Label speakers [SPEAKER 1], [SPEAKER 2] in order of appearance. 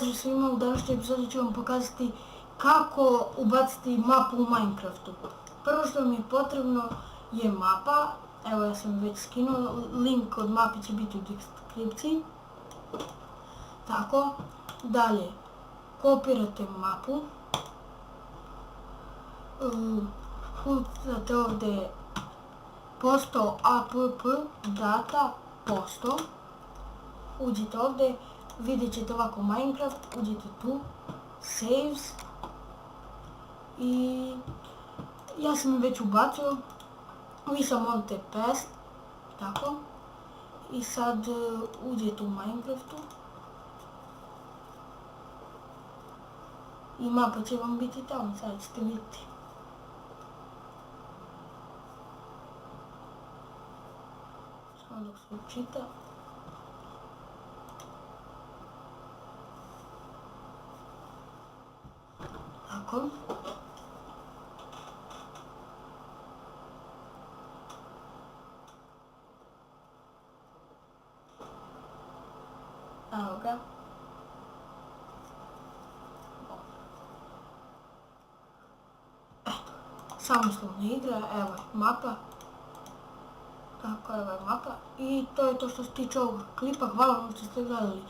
[SPEAKER 1] Pozdrav svima, u današnjoj epizodi ću vam pokazati kako ubaciti mapu u Minecraftu. Prvo što mi je potrebno je mapa, evo ja sam već skinuo, link od mape će biti u deskripciji. Tako, dalje, kopirate mapu, kucate ovdje posto app data posto, uđite ovdje, vidjet ćete ovako Minecraft, uđite tu, saves i ja sam već ubacio, vi samo možete paste, tako, i sad uđete u Minecraftu i mapa će vam biti tamo, sad ćete vidjeti. Samo dok se učita. Tako. Evo ga. Samostalna igra, evo je mapa. Tako, evo je mapa. I to je to što se tiče ovog klipa. Hvala vam što ste gledali.